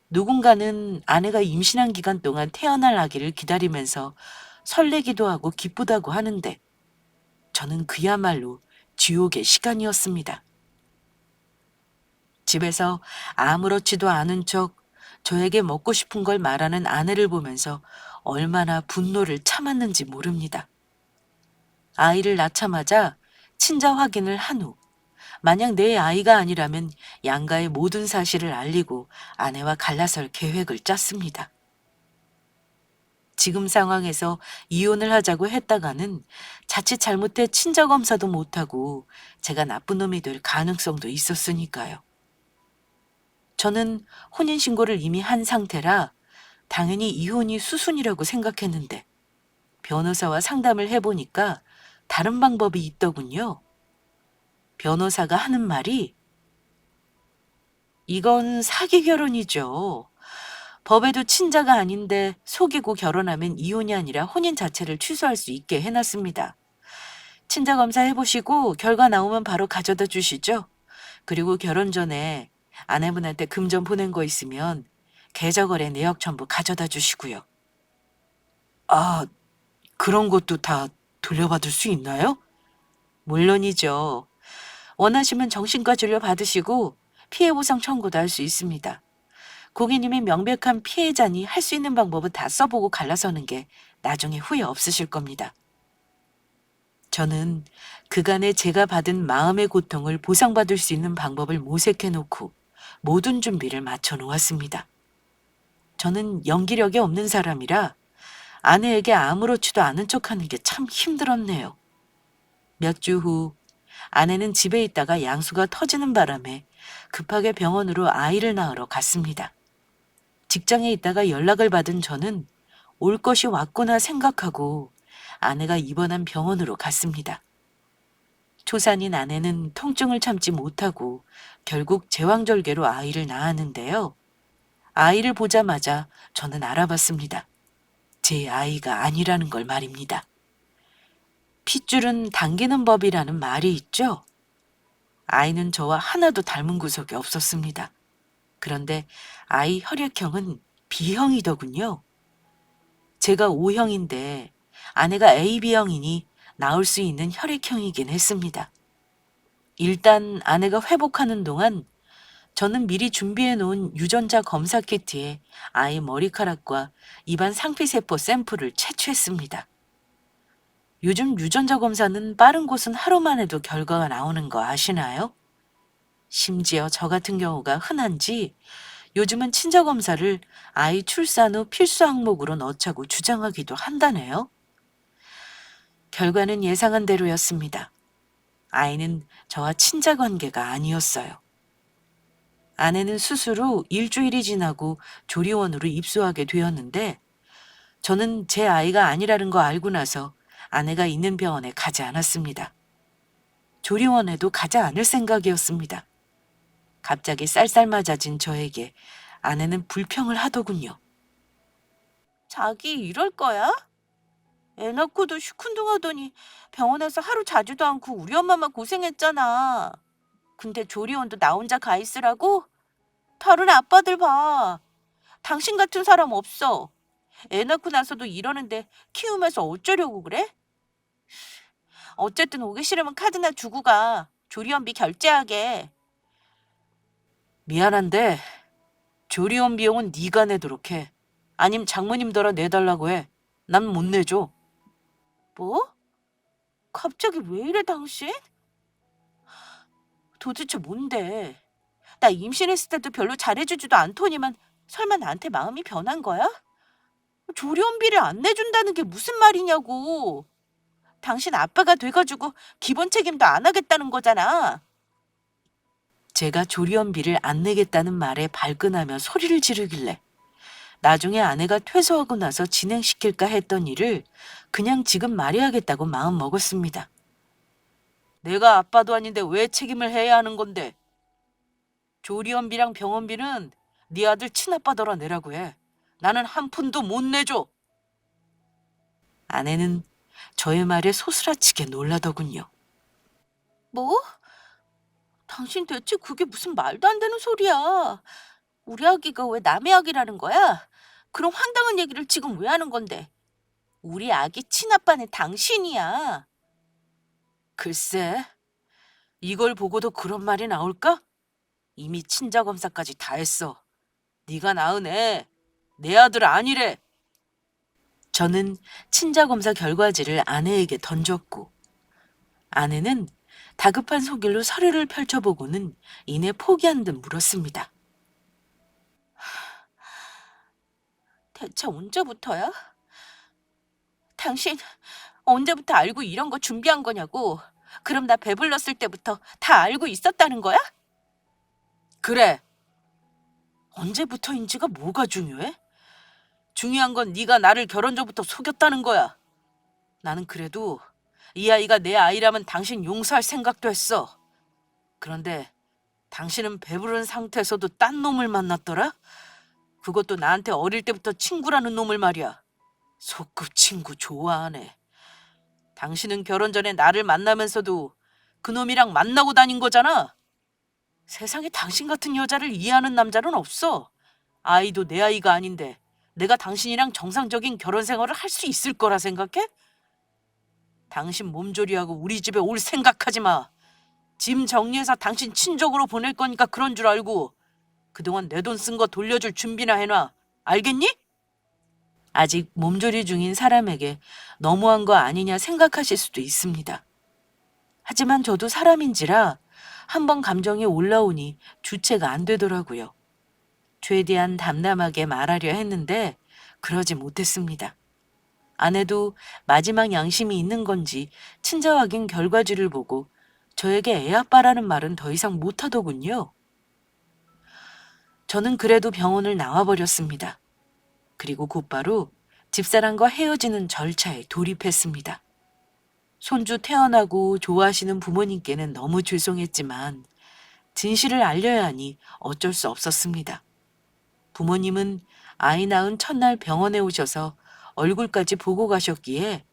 누군가는 아내가 임신한 기간 동안 태어날 아기를 기다리면서 설레기도 하고 기쁘다고 하는데 저는 그야말로 지옥의 시간이었습니다. 집에서 아무렇지도 않은 척 저에게 먹고 싶은 걸 말하는 아내를 보면서 얼마나 분노를 참았는지 모릅니다. 아이를 낳자마자 친자 확인을 한 후 만약 내 아이가 아니라면 양가의 모든 사실을 알리고 아내와 갈라설 계획을 짰습니다. 지금 상황에서 이혼을 하자고 했다가는 자칫 잘못해 친자 검사도 못하고 제가 나쁜 놈이 될 가능성도 있었으니까요. 저는 혼인신고를 이미 한 상태라 당연히 이혼이 수순이라고 생각했는데 변호사와 상담을 해보니까 다른 방법이 있더군요. 변호사가 하는 말이 이건 사기 결혼이죠. 법에도 친자가 아닌데 속이고 결혼하면 이혼이 아니라 혼인 자체를 취소할 수 있게 해놨습니다. 친자 검사 해보시고 결과 나오면 바로 가져다 주시죠. 그리고 결혼 전에 아내분한테 금전 보낸 거 있으면 계좌거래 내역 전부 가져다 주시고요. 아, 그런 것도 다 돌려받을 수 있나요? 물론이죠. 원하시면 정신과 진료 받으시고 피해보상 청구도 할 수 있습니다. 고객님이 명백한 피해자니 할 수 있는 방법은 다 써보고 갈라서는 게 나중에 후회 없으실 겁니다. 저는 그간에 제가 받은 마음의 고통을 보상받을 수 있는 방법을 모색해놓고 모든 준비를 마쳐 놓았습니다. 저는 연기력이 없는 사람이라 아내에게 아무렇지도 않은 척하는 게 참 힘들었네요. 몇 주 후 아내는 집에 있다가 양수가 터지는 바람에 급하게 병원으로 아이를 낳으러 갔습니다. 직장에 있다가 연락을 받은 저는 올 것이 왔구나 생각하고 아내가 입원한 병원으로 갔습니다. 초산인 아내는 통증을 참지 못하고 결국 제왕절개로 아이를 낳았는데요. 아이를 보자마자 저는 알아봤습니다. 제 아이가 아니라는 걸 말입니다. 핏줄은 당기는 법이라는 말이 있죠. 아이는 저와 하나도 닮은 구석이 없었습니다. 그런데 아이 혈액형은 B형이더군요. 제가 O형인데 아내가 AB형이니 나올 수 있는 혈액형이긴 했습니다. 일단 아내가 회복하는 동안 저는 미리 준비해 놓은 유전자 검사 키트에 아이 머리카락과 입안 상피세포 샘플을 채취했습니다. 요즘 유전자 검사는 빠른 곳은 하루만 해도 결과가 나오는 거 아시나요? 심지어 저 같은 경우가 흔한지 요즘은 친자 검사를 아이 출산 후 필수 항목으로 넣자고 주장하기도 한다네요. 결과는 예상한 대로였습니다. 아이는 저와 친자 관계가 아니었어요. 아내는 수술 후 일주일이 지나고 조리원으로 입소하게 되었는데 저는 제 아이가 아니라는 거 알고 나서 아내가 있는 병원에 가지 않았습니다. 조리원에도 가지 않을 생각이었습니다. 갑자기 쌀쌀맞아진 저에게 아내는 불평을 하더군요. 자기 이럴 거야? 애 낳고도 시큰둥하더니 병원에서 하루 자지도 않고 우리 엄마만 고생했잖아. 근데 조리원도 나 혼자 가 있으라고? 다른 아빠들 봐. 당신 같은 사람 없어. 애 낳고 나서도 이러는데 키우면서 어쩌려고 그래? 어쨌든 오기 싫으면 카드나 주고 가. 조리원비 결제하게. 미안한데 조리원 비용은 네가 내도록 해. 아님 장모님더러 내달라고 해. 난 못 내줘. 뭐? 갑자기 왜 이래 당신? 도대체 뭔데? 나 임신했을 때도 별로 잘해주지도 않더니만 설마 나한테 마음이 변한 거야? 조리원비를 안 내준다는 게 무슨 말이냐고. 당신 아빠가 돼가지고 기본 책임도 안 하겠다는 거잖아. 제가 조리원비를 안 내겠다는 말에 발끈하며 소리를 지르길래 나중에 아내가 퇴소하고 나서 진행시킬까 했던 일을 그냥 지금 말해야겠다고 마음 먹었습니다. 내가 아빠도 아닌데 왜 책임을 해야 하는 건데? 조리원비랑 병원비는 네 아들 친아빠더러 내라고 해. 나는 한 푼도 못 내줘. 아내는 저의 말에 소스라치게 놀라더군요. 뭐? 당신 대체 그게 무슨 말도 안 되는 소리야. 우리 아기가 왜 남의 아기라는 거야? 그런 황당한 얘기를 지금 왜 하는 건데? 우리 아기 친아빠는 당신이야. 글쎄, 이걸 보고도 그런 말이 나올까? 이미 친자 검사까지 다 했어. 네가 낳은 애, 내 아들 아니래. 저는 친자 검사 결과지를 아내에게 던졌고 아내는 다급한 손길로 서류를 펼쳐보고는 이내 포기한 듯 물었습니다. 대체 언제부터야? 당신 언제부터 알고 이런 거 준비한 거냐고. 그럼 나 배불렀을 때부터 다 알고 있었다는 거야? 그래. 언제부터인지가 뭐가 중요해? 중요한 건 네가 나를 결혼 전부터 속였다는 거야. 나는 그래도 이 아이가 내 아이라면 당신 용서할 생각도 했어. 그런데 당신은 배부른 상태에서도 딴 놈을 만났더라? 그것도 나한테 어릴 때부터 친구라는 놈을 말이야. 소꿉 친구 좋아하네. 당신은 결혼 전에 나를 만나면서도 그 놈이랑 만나고 다닌 거잖아. 세상에 당신 같은 여자를 이해하는 남자는 없어. 아이도 내 아이가 아닌데 내가 당신이랑 정상적인 결혼 생활을 할 수 있을 거라 생각해? 당신 몸조리하고 우리 집에 올 생각하지 마. 짐 정리해서 당신 친족으로 보낼 거니까 그런 줄 알고 그동안 내 돈 쓴 거 돌려줄 준비나 해놔. 알겠니? 아직 몸조리 중인 사람에게 너무한 거 아니냐 생각하실 수도 있습니다. 하지만 저도 사람인지라 한번 감정이 올라오니 주체가 안 되더라고요. 최대한 담담하게 말하려 했는데 그러지 못했습니다. 아내도 마지막 양심이 있는 건지 친자 확인 결과지를 보고 저에게 애아빠라는 말은 더 이상 못하더군요. 저는 그래도 병원을 나와버렸습니다. 그리고 곧바로 집사람과 헤어지는 절차에 돌입했습니다. 손주 태어나고 좋아하시는 부모님께는 너무 죄송했지만 진실을 알려야 하니 어쩔 수 없었습니다. 부모님은 아이 낳은 첫날 병원에 오셔서 얼굴까지 보고 가셨기에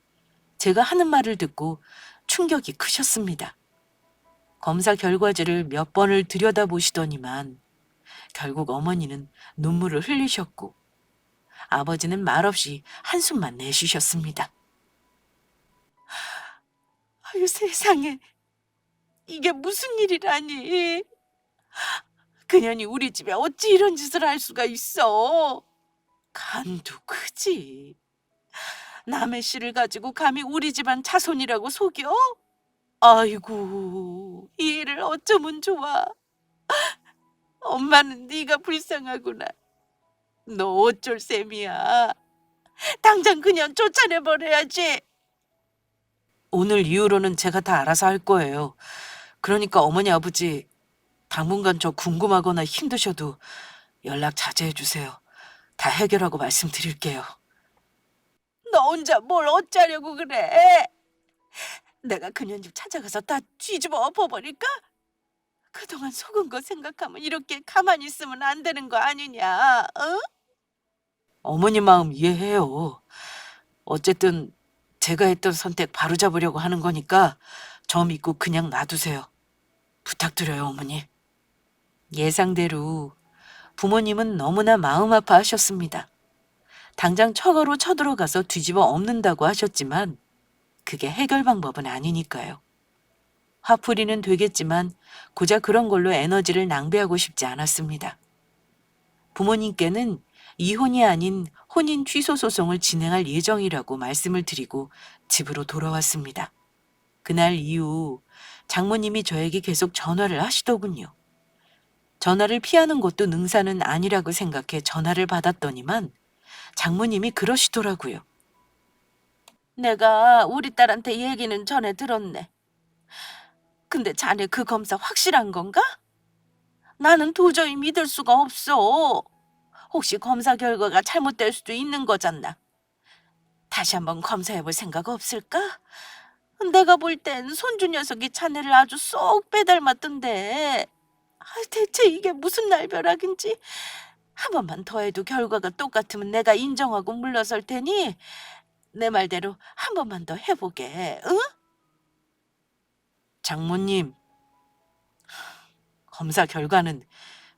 제가 하는 말을 듣고 충격이 크셨습니다. 검사 결과지를 몇 번을 들여다보시더니만 결국 어머니는 눈물을 흘리셨고 아버지는 말없이 한숨만 내쉬셨습니다. 아유 세상에, 이게 무슨 일이라니. 그년이 우리 집에 어찌 이런 짓을 할 수가 있어. 간도 크지. 남의 씨를 가지고 감히 우리 집안 자손이라고 속여? 아이고, 이 일을 어쩌면 좋아. 엄마는 네가 불쌍하구나. 너 어쩔 셈이야. 당장 그년 쫓아내버려야지. 오늘 이후로는 제가 다 알아서 할 거예요. 그러니까 어머니 아버지 당분간 저 궁금하거나 힘드셔도 연락 자제해 주세요. 다 해결하고 말씀드릴게요. 너 혼자 뭘 어쩌려고 그래? 내가 그년 집 찾아가서 다 뒤집어 엎어버릴까? 그동안 속은 거 생각하면 이렇게 가만히 있으면 안 되는 거 아니냐, 어? 어머니 마음 이해해요. 어쨌든 제가 했던 선택 바로잡으려고 하는 거니까 저 믿고 그냥 놔두세요. 부탁드려요, 어머니. 예상대로 부모님은 너무나 마음 아파하셨습니다. 당장 처가로 쳐들어가서 뒤집어 엎는다고 하셨지만 그게 해결 방법은 아니니까요. 화풀이는 되겠지만 고작 그런 걸로 에너지를 낭비하고 싶지 않았습니다. 부모님께는 이혼이 아닌 혼인 취소 소송을 진행할 예정이라고 말씀을 드리고 집으로 돌아왔습니다. 그날 이후 장모님이 저에게 계속 전화를 하시더군요. 전화를 피하는 것도 능사는 아니라고 생각해 전화를 받았더니만 장모님이 그러시더라고요. 내가 우리 딸한테 얘기는 전에 들었네. 근데 자네 그 검사 확실한 건가? 나는 도저히 믿을 수가 없어. 혹시 검사 결과가 잘못될 수도 있는 거잖아. 다시 한번 검사해볼 생각 없을까? 내가 볼 땐 손주 녀석이 자네를 아주 쏙 빼닮았던데. 대체 이게 무슨 날벼락인지. 한 번만 더 해도 결과가 똑같으면 내가 인정하고 물러설 테니 내 말대로 한 번만 더 해보게, 응? 장모님, 검사 결과는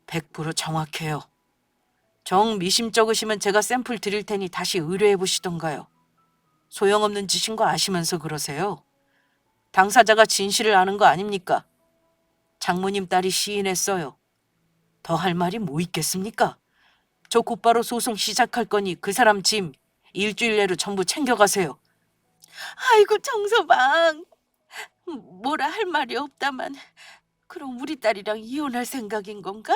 100% 정확해요. 정 미심쩍으시면 제가 샘플 드릴 테니 다시 의뢰해 보시던가요. 소용없는 짓인 거 아시면서 그러세요. 당사자가 진실을 아는 거 아닙니까? 장모님 딸이 시인했어요. 더 할 말이 뭐 있겠습니까? 저 곧바로 소송 시작할 거니 그 사람 짐 일주일 내로 전부 챙겨가세요. 아이고 정서방, 뭐라 할 말이 없다만 그럼 우리 딸이랑 이혼할 생각인 건가?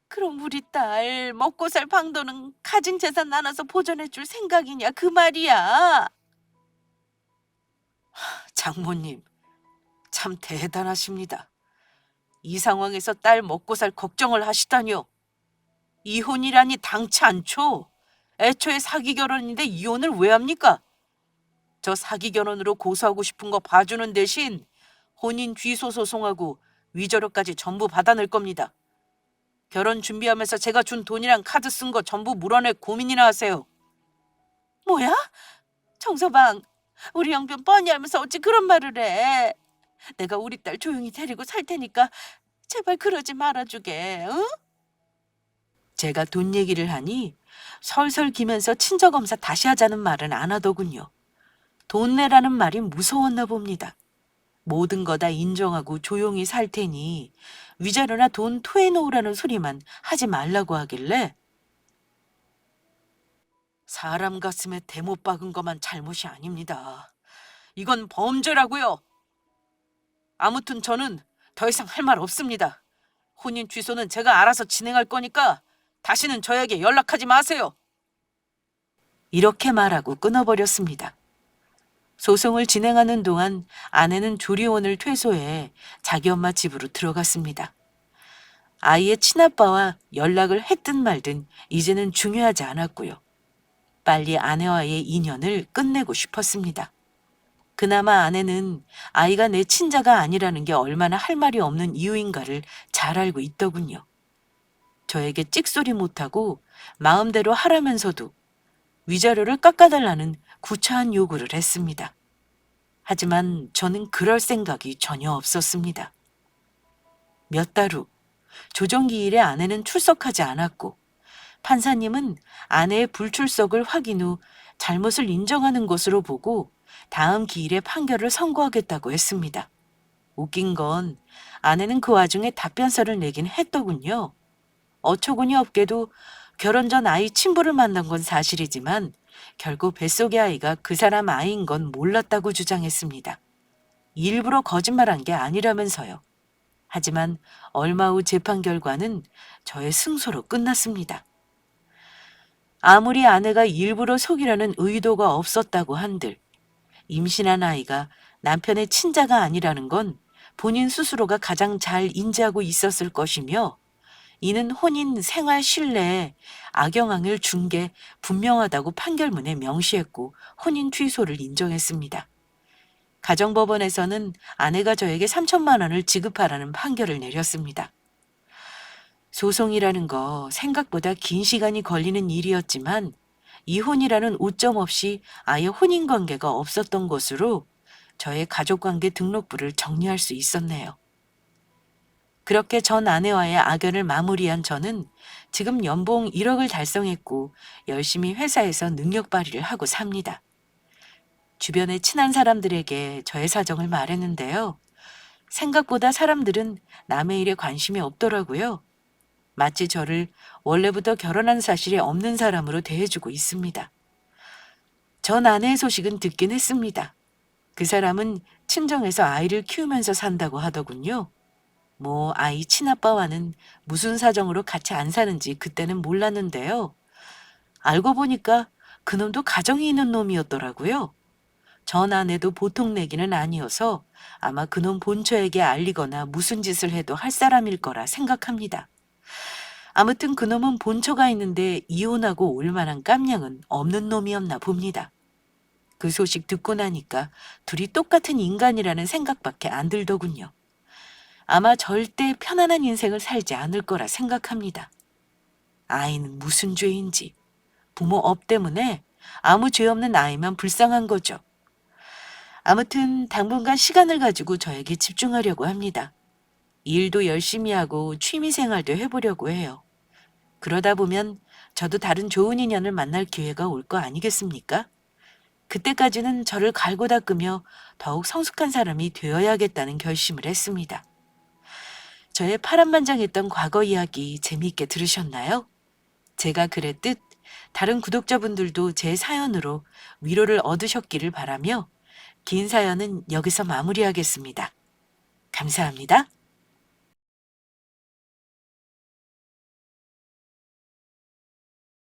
그럼 우리 딸 먹고 살 방도는 가진 재산 나눠서 보전해 줄 생각이냐 그 말이야. 장모님, 참 대단하십니다. 이 상황에서 딸 먹고 살 걱정을 하시다니요. 이혼이라니 당치 않죠. 애초에 사기 결혼인데 이혼을 왜 합니까? 저 사기 결혼으로 고소하고 싶은 거 봐주는 대신 혼인 취소 소송하고 위자료까지 전부 받아낼 겁니다. 결혼 준비하면서 제가 준 돈이랑 카드 쓴 거 전부 물어낼 고민이나 하세요. 뭐야? 정서방, 우리 영변 뻔히 알면서 어찌 그런 말을 해. 내가 우리 딸 조용히 데리고 살 테니까 제발 그러지 말아주게, 응? 제가 돈 얘기를 하니 설설 기면서 친정검사 다시 하자는 말은 안 하더군요. 돈 내라는 말이 무서웠나 봅니다. 모든 거 다 인정하고 조용히 살 테니 위자료나 돈 토해놓으라는 소리만 하지 말라고 하길래 사람 가슴에 대못 박은 것만 잘못이 아닙니다. 이건 범죄라고요. 아무튼 저는 더 이상 할 말 없습니다. 혼인 취소는 제가 알아서 진행할 거니까 다시는 저에게 연락하지 마세요. 이렇게 말하고 끊어버렸습니다. 소송을 진행하는 동안 아내는 조리원을 퇴소해 자기 엄마 집으로 들어갔습니다. 아이의 친아빠와 연락을 했든 말든 이제는 중요하지 않았고요. 빨리 아내와의 인연을 끝내고 싶었습니다. 그나마 아내는 아이가 내 친자가 아니라는 게 얼마나 할 말이 없는 이유인가를 잘 알고 있더군요. 저에게 찍소리 못하고 마음대로 하라면서도 위자료를 깎아달라는 구차한 요구를 했습니다. 하지만 저는 그럴 생각이 전혀 없었습니다. 몇 달 후 조정기일에 아내는 출석하지 않았고 판사님은 아내의 불출석을 확인 후 잘못을 인정하는 것으로 보고 다음 기일에 판결을 선고하겠다고 했습니다. 웃긴 건 아내는 그 와중에 답변서를 내긴 했더군요. 어처구니 없게도 결혼 전 아이 친부를 만난 건 사실이지만 결국 뱃속의 아이가 그 사람 아이인 건 몰랐다고 주장했습니다. 일부러 거짓말한 게 아니라면서요. 하지만 얼마 후 재판 결과는 저의 승소로 끝났습니다. 아무리 아내가 일부러 속이려는 의도가 없었다고 한들 임신한 아이가 남편의 친자가 아니라는 건 본인 스스로가 가장 잘 인지하고 있었을 것이며, 이는 혼인 생활 신뢰에 악영향을 준 게 분명하다고 판결문에 명시했고 혼인 취소를 인정했습니다. 가정법원에서는 아내가 저에게 3천만 원을 지급하라는 판결을 내렸습니다. 소송이라는 거 생각보다 긴 시간이 걸리는 일이었지만, 이혼이라는 오점 없이 아예 혼인 관계가 없었던 것으로 저의 가족관계 등록부를 정리할 수 있었네요. 그렇게 전 아내와의 악연을 마무리한 저는 지금 연봉 1억을 달성했고 열심히 회사에서 능력 발휘를 하고 삽니다. 주변의 친한 사람들에게 저의 사정을 말했는데요. 생각보다 사람들은 남의 일에 관심이 없더라고요. 마치 저를 원래부터 결혼한 사실이 없는 사람으로 대해주고 있습니다. 전 아내의 소식은 듣긴 했습니다. 그 사람은 친정에서 아이를 키우면서 산다고 하더군요. 뭐 아이 친아빠와는 무슨 사정으로 같이 안 사는지 그때는 몰랐는데요. 알고 보니까 그놈도 가정이 있는 놈이었더라고요. 전 아내도 보통 내기는 아니어서 아마 그놈 본처에게 알리거나 무슨 짓을 해도 할 사람일 거라 생각합니다. 아무튼 그놈은 본처가 있는데 이혼하고 올 만한 깜냥은 없는 놈이었나 봅니다. 그 소식 듣고 나니까 둘이 똑같은 인간이라는 생각밖에 안 들더군요. 아마 절대 편안한 인생을 살지 않을 거라 생각합니다. 아이는 무슨 죄인지, 부모 업 때문에 아무 죄 없는 아이만 불쌍한 거죠. 아무튼 당분간 시간을 가지고 저에게 집중하려고 합니다. 일도 열심히 하고 취미 생활도 해보려고 해요. 그러다 보면 저도 다른 좋은 인연을 만날 기회가 올 거 아니겠습니까? 그때까지는 저를 갈고 닦으며 더욱 성숙한 사람이 되어야겠다는 결심을 했습니다. 저의 파란만장했던 과거 이야기 재미있게 들으셨나요? 제가 그랬듯 다른 구독자분들도 제 사연으로 위로를 얻으셨기를 바라며 긴 사연은 여기서 마무리하겠습니다. 감사합니다.